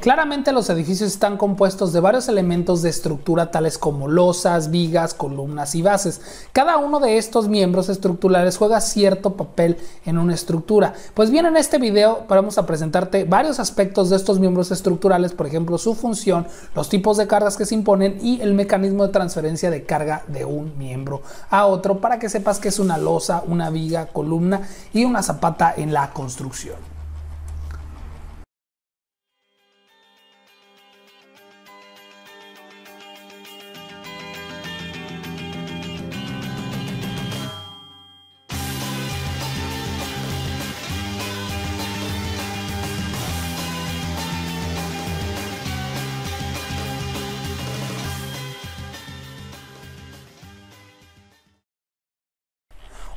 Claramente los edificios están compuestos de varios elementos de estructura tales como losas, vigas, columnas y bases. Cada uno de estos miembros estructurales juega cierto papel en una estructura. Pues bien, en este video vamos a presentarte varios aspectos de estos miembros estructurales, por ejemplo su función, los tipos de cargas que se imponen y el mecanismo de transferencia de carga de un miembro a otro, para que sepas qué es una losa, una viga, columna y una zapata en la construcción.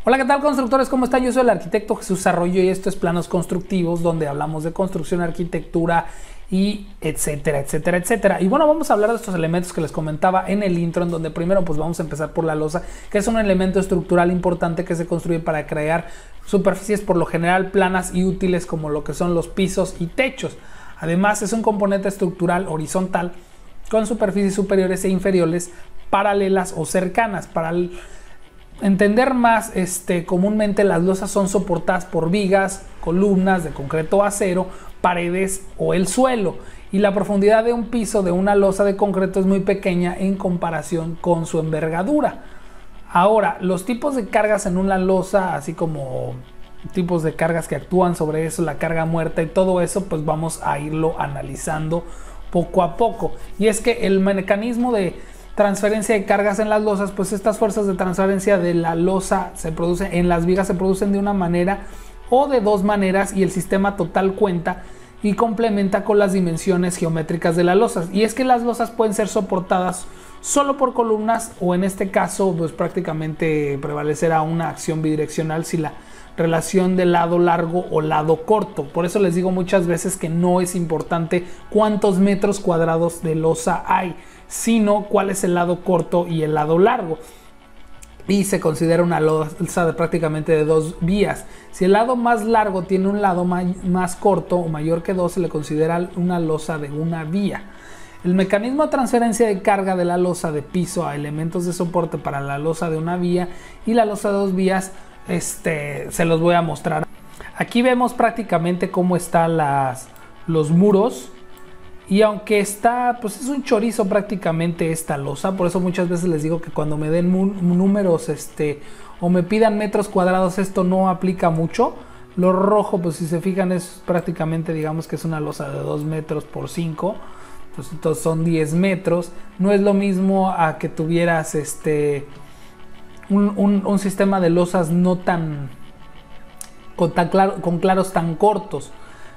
Hola, ¿qué tal constructores? ¿Cómo están? Yo soy el arquitecto Jesús Arroyo y esto es Planos Constructivos, donde hablamos de construcción, arquitectura y etcétera, etcétera, etcétera. Y bueno, vamos a hablar de estos elementos que les comentaba en el intro, en donde primero pues vamos a empezar por la losa, que es un elemento estructural importante que se construye para crear superficies por lo general planas y útiles, como lo que son los pisos y techos. Además es un componente estructural horizontal con superficies superiores e inferiores paralelas o cercanas. Para entender más, comúnmente las losas son soportadas por vigas, columnas de concreto o acero, paredes o el suelo, y la profundidad de un piso de una losa de concreto es muy pequeña en comparación con su envergadura. Ahora, los tipos de cargas en una losa, así como tipos de cargas que actúan sobre eso, la carga muerta y todo eso, pues vamos a irlo analizando poco a poco. Y es que el mecanismo de transferencia de cargas en las losas, pues estas fuerzas de transferencia de la losa se producen en las vigas, se producen de una manera o de dos maneras, y el sistema total cuenta y complementa con las dimensiones geométricas de las losas. Y es que las losas pueden ser soportadas solo por columnas, o en este caso pues prácticamente prevalecerá una acción bidireccional si la relación de lado largo o lado corto. Por eso les digo muchas veces que no es importante cuántos metros cuadrados de losa hay, sino cuál es el lado corto y el lado largo. Y se considera una losa de prácticamente de dos vías. Si el lado más largo tiene un lado más corto o mayor que 2, se le considera una losa de una vía. El mecanismo de transferencia de carga de la losa de piso a elementos de soporte para la losa de una vía y la losa de dos vías, se los voy a mostrar. Aquí vemos prácticamente cómo están los muros. Y aunque está, pues es un chorizo prácticamente esta losa, por eso muchas veces les digo que cuando me den números o me pidan metros cuadrados, esto no aplica mucho. Lo rojo, pues si se fijan, es prácticamente, digamos que es una losa de 2 metros por 5, pues entonces son 10 metros. No es lo mismo a que tuvieras un sistema de losas no tan con claros tan cortos.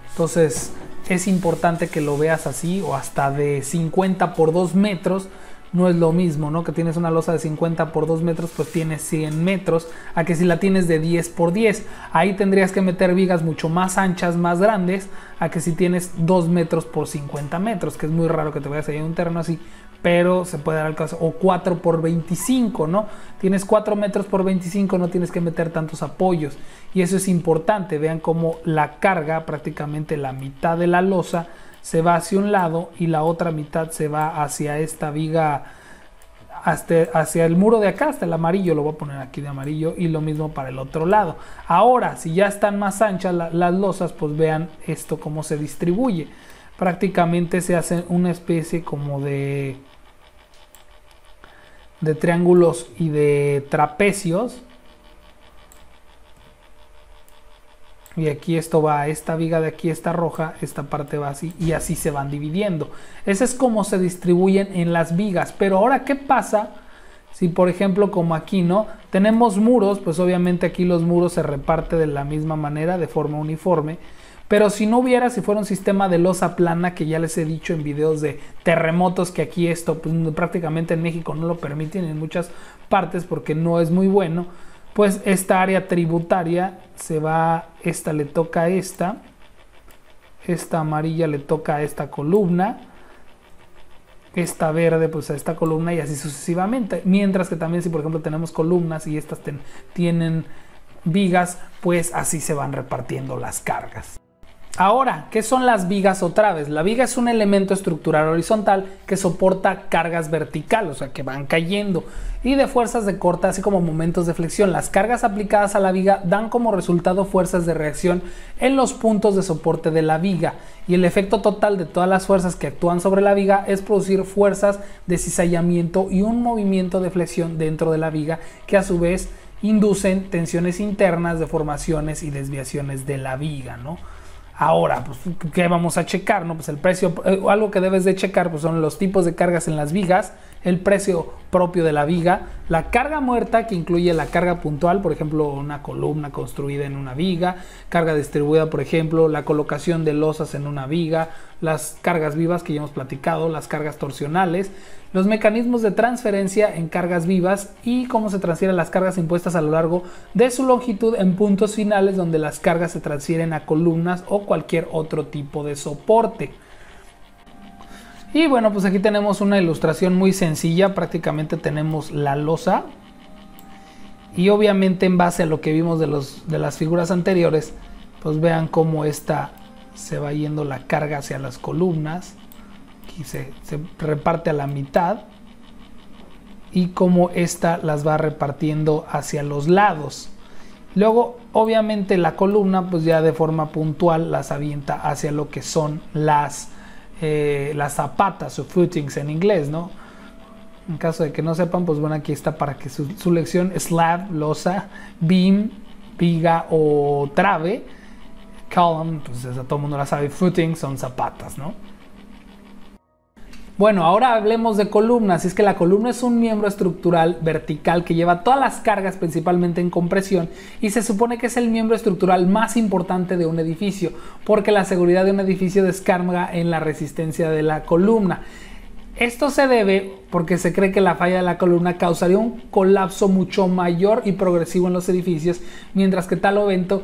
Entonces es importante que lo veas así, o hasta de 50 por 2 metros. No es lo mismo, ¿no? Que tienes una losa de 50 por 2 metros, pues tienes 100 metros, a que si la tienes de 10 por 10. Ahí tendrías que meter vigas mucho más anchas, más grandes, a que si tienes 2 metros por 50 metros, que es muy raro que te vayas a ir a un terreno así, pero se puede dar el caso. O 4 por 25, ¿no? Tienes 4 metros por 25, no tienes que meter tantos apoyos. Y eso es importante. Vean cómo la carga, prácticamente la mitad de la losa, se va hacia un lado y la otra mitad se va hacia esta viga, hacia el muro de acá, hasta el amarillo. Lo voy a poner aquí de amarillo, y lo mismo para el otro lado. Ahora, si ya están más anchas las losas, pues vean esto cómo se distribuye. Prácticamente se hace una especie como de triángulos y de trapecios. Y aquí esto va a esta viga de aquí, esta roja, esta parte va así, y así se van dividiendo. Ese es como se distribuyen en las vigas. Pero ahora, ¿qué pasa si, por ejemplo, como aquí, ¿no? Tenemos muros, pues obviamente aquí los muros se reparten de la misma manera, de forma uniforme. Pero si no hubiera, si fuera un sistema de losa plana, que ya les he dicho en videos de terremotos, que aquí esto pues, prácticamente en México no lo permiten en muchas partes porque no es muy bueno, pues esta área tributaria se va, esta le toca a esta amarilla le toca a esta columna, esta verde pues a esta columna, y así sucesivamente. Mientras que también si por ejemplo tenemos columnas y estas tienen vigas, pues así se van repartiendo las cargas. Ahora, ¿qué son las vigas o traves? La viga es un elemento estructural horizontal que soporta cargas verticales, o sea, que van cayendo, y de fuerzas de corte, así como momentos de flexión. Las cargas aplicadas a la viga dan como resultado fuerzas de reacción en los puntos de soporte de la viga, y el efecto total de todas las fuerzas que actúan sobre la viga es producir fuerzas de cizallamiento y un movimiento de flexión dentro de la viga, que a su vez inducen tensiones internas, deformaciones y desviaciones de la viga, ¿no? Ahora, pues, ¿qué vamos a checar? ¿No? Pues el precio, algo que debes de checar, pues son los tipos de cargas en las vigas, el precio propio de la viga, la carga muerta, que incluye la carga puntual, por ejemplo, una columna construida en una viga, carga distribuida, por ejemplo, la colocación de losas en una viga, las cargas vivas que ya hemos platicado, las cargas torsionales, los mecanismos de transferencia en cargas vivas y cómo se transfieren las cargas impuestas a lo largo de su longitud en puntos finales donde las cargas se transfieren a columnas o cualquier otro tipo de soporte. Y bueno, pues aquí tenemos una ilustración muy sencilla, prácticamente tenemos la losa y obviamente en base a lo que vimos de las figuras anteriores, pues vean cómo esta se va yendo la carga hacia las columnas. Aquí se reparte a la mitad y cómo esta las va repartiendo hacia los lados. Luego obviamente la columna pues ya de forma puntual las avienta hacia lo que son las zapatas o footings en inglés, ¿no? En caso de que no sepan, pues bueno, aquí está para que su lección: slab, losa, beam, viga o trave, column, pues todo el mundo la sabe, footing son zapatas, ¿no? Bueno, ahora hablemos de columnas. Y es que la columna es un miembro estructural vertical que lleva todas las cargas, principalmente en compresión, y se supone que es el miembro estructural más importante de un edificio, porque la seguridad de un edificio descarga en la resistencia de la columna. Esto se debe porque se cree que la falla de la columna causaría un colapso mucho mayor y progresivo en los edificios, mientras que tal evento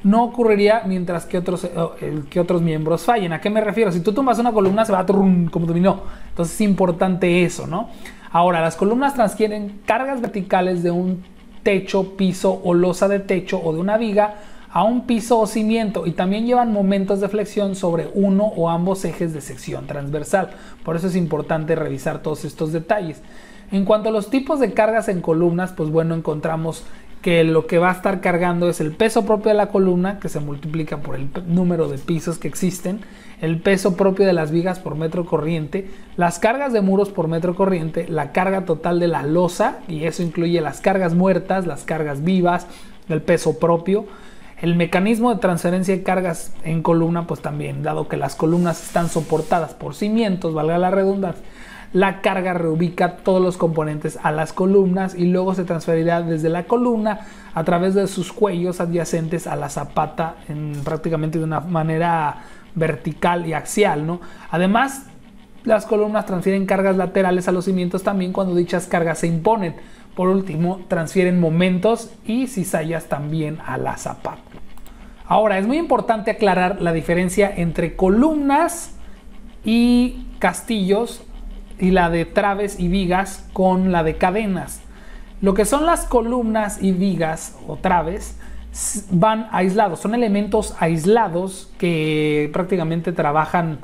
no ocurriría mientras que otros miembros fallen. ¿A qué me refiero? Si tú tumbas una columna se va a como dominó. Entonces es importante eso, ¿no? Ahora, las columnas transfieren cargas verticales de un techo, piso o losa de techo o de una viga a un piso o cimiento, y también llevan momentos de flexión sobre uno o ambos ejes de sección transversal. Por eso es importante revisar todos estos detalles. En cuanto a los tipos de cargas en columnas, pues bueno, encontramos que lo que va a estar cargando es el peso propio de la columna, que se multiplica por el número de pisos que existen, el peso propio de las vigas por metro corriente, las cargas de muros por metro corriente, la carga total de la losa, y eso incluye las cargas muertas, las cargas vivas, el peso propio, el mecanismo de transferencia de cargas en columna, pues también, dado que las columnas están soportadas por cimientos, valga la redundancia, la carga reubica todos los componentes a las columnas y luego se transferirá desde la columna a través de sus cuellos adyacentes a la zapata prácticamente de una manera vertical y axial, ¿no? Además, las columnas transfieren cargas laterales a los cimientos también cuando dichas cargas se imponen. Por último, transfieren momentos y cizallas también a la zapata. Ahora, es muy importante aclarar la diferencia entre columnas y castillos y la de traves y vigas con la de cadenas. Lo que son las columnas y vigas o traves van aislados, son elementos aislados que prácticamente trabajan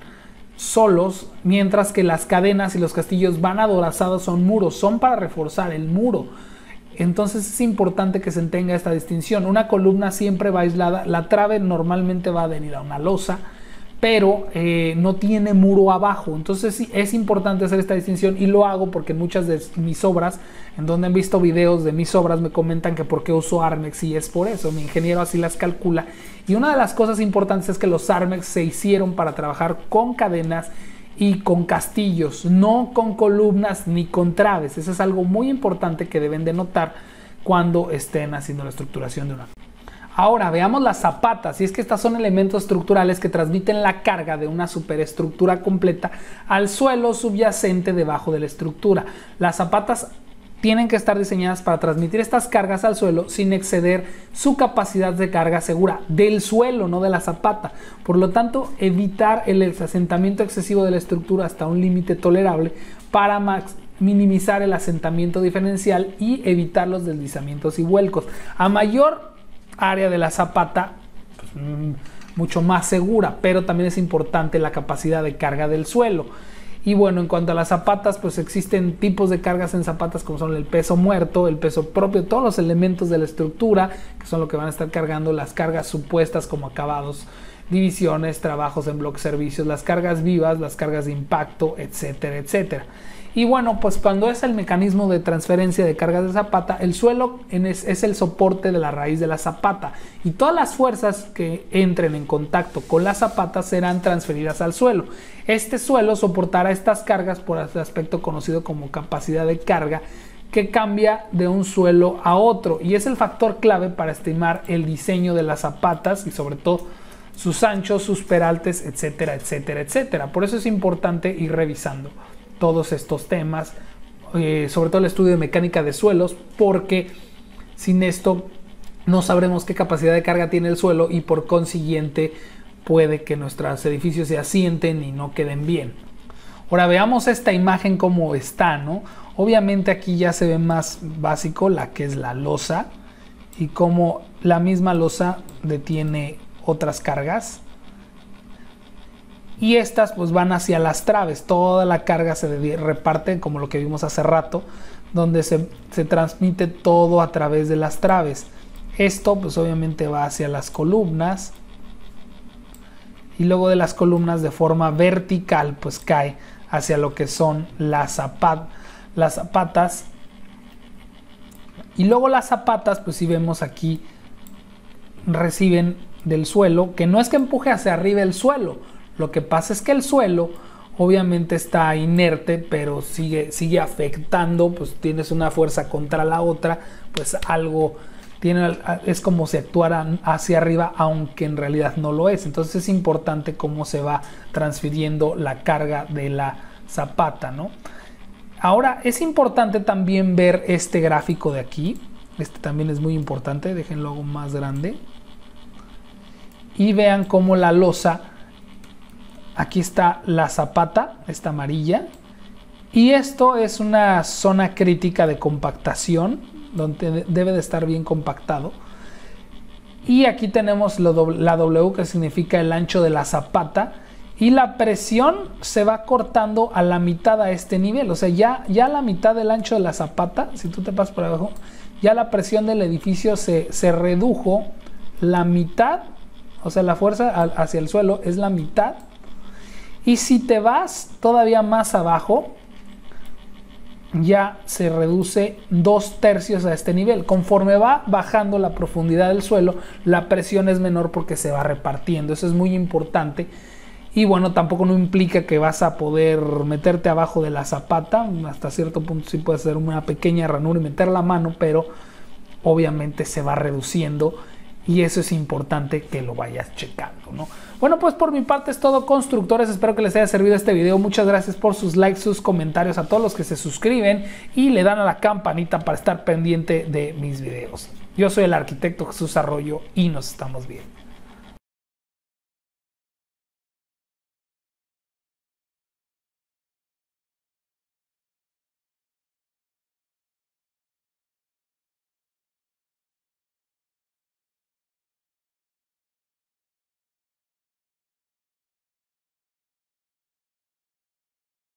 solos, mientras que las cadenas y los castillos van adorazados, son muros, son para reforzar el muro. Entonces es importante que se tenga esta distinción. Una columna siempre va aislada, la trave normalmente va a venir a una losa, pero no tiene muro abajo. Entonces sí, es importante hacer esta distinción, y lo hago porque en muchas de mis obras, en donde han visto videos de mis obras, me comentan que por qué uso Armex, y es por eso, mi ingeniero así las calcula. Y una de las cosas importantes es que los Armex se hicieron para trabajar con cadenas y con castillos, no con columnas ni con traves. Eso es algo muy importante que deben de notar cuando estén haciendo la estructuración de una. Ahora veamos las zapatas, y es que estas son elementos estructurales que transmiten la carga de una superestructura completa al suelo subyacente debajo de la estructura. Las zapatas tienen que estar diseñadas para transmitir estas cargas al suelo sin exceder su capacidad de carga segura del suelo, no de la zapata. Por lo tanto, evitar el asentamiento excesivo de la estructura hasta un límite tolerable para minimizar el asentamiento diferencial y evitar los deslizamientos y vuelcos. A mayor área de la zapata, pues, mucho más segura, pero también es importante la capacidad de carga del suelo. Y bueno, en cuanto a las zapatas, pues existen tipos de cargas en zapatas como son el peso muerto, el peso propio, todos los elementos de la estructura, que son lo que van a estar cargando, las cargas supuestas como acabados, divisiones, trabajos en bloques, servicios, las cargas vivas, las cargas de impacto, etcétera, etcétera. Y bueno, pues cuando es el mecanismo de transferencia de cargas de zapata, el suelo es el soporte de la raíz de la zapata y todas las fuerzas que entren en contacto con la zapata serán transferidas al suelo. Este suelo soportará estas cargas por este aspecto conocido como capacidad de carga, que cambia de un suelo a otro y es el factor clave para estimar el diseño de las zapatas y sobre todo sus anchos, sus peraltes, etcétera, etcétera, etcétera. Por eso es importante ir revisando todos estos temas, sobre todo el estudio de mecánica de suelos, porque sin esto no sabremos qué capacidad de carga tiene el suelo y por consiguiente puede que nuestros edificios se asienten y no queden bien. Ahora veamos esta imagen como está, ¿no? Obviamente aquí ya se ve más básico la que es la losa y cómo la misma losa detiene otras cargas. Y estas pues van hacia las traves, toda la carga se reparte como lo que vimos hace rato, donde se transmite todo a través de las traves. Esto pues obviamente va hacia las columnas y luego de las columnas de forma vertical pues cae hacia lo que son las zapatas. Y luego las zapatas pues si vemos aquí reciben del suelo, que no es que empuje hacia arriba el suelo. Lo que pasa es que el suelo obviamente está inerte, pero sigue afectando, pues tienes una fuerza contra la otra, pues algo es como si actuaran hacia arriba, aunque en realidad no lo es. Entonces es importante cómo se va transfiriendo la carga de la zapata, ¿no? Ahora es importante también ver este gráfico de aquí. Este también es muy importante, déjenlo algo más grande. Y vean cómo la losa, aquí está la zapata, esta amarilla, y esto es una zona crítica de compactación, donde debe de estar bien compactado. Y aquí tenemos la W, que significa el ancho de la zapata, y la presión se va cortando a la mitad a este nivel, o sea, ya a la mitad del ancho de la zapata, si tú te pasas por abajo, ya la presión del edificio se redujo la mitad, o sea, la fuerza hacia el suelo es la mitad. Y si te vas todavía más abajo, ya se reduce 2/3 a este nivel. Conforme va bajando la profundidad del suelo, la presión es menor porque se va repartiendo. Eso es muy importante. Y bueno, tampoco no implica que vas a poder meterte abajo de la zapata. Hasta cierto punto sí puedes hacer una pequeña ranura y meter la mano, pero obviamente se va reduciendo. Y eso es importante que lo vayas checando, ¿no? Bueno, pues por mi parte es todo, constructores. Espero que les haya servido este video. Muchas gracias por sus likes, sus comentarios, a todos los que se suscriben y le dan a la campanita para estar pendiente de mis videos. Yo soy el arquitecto Jesús Arroyo y nos estamos viendo.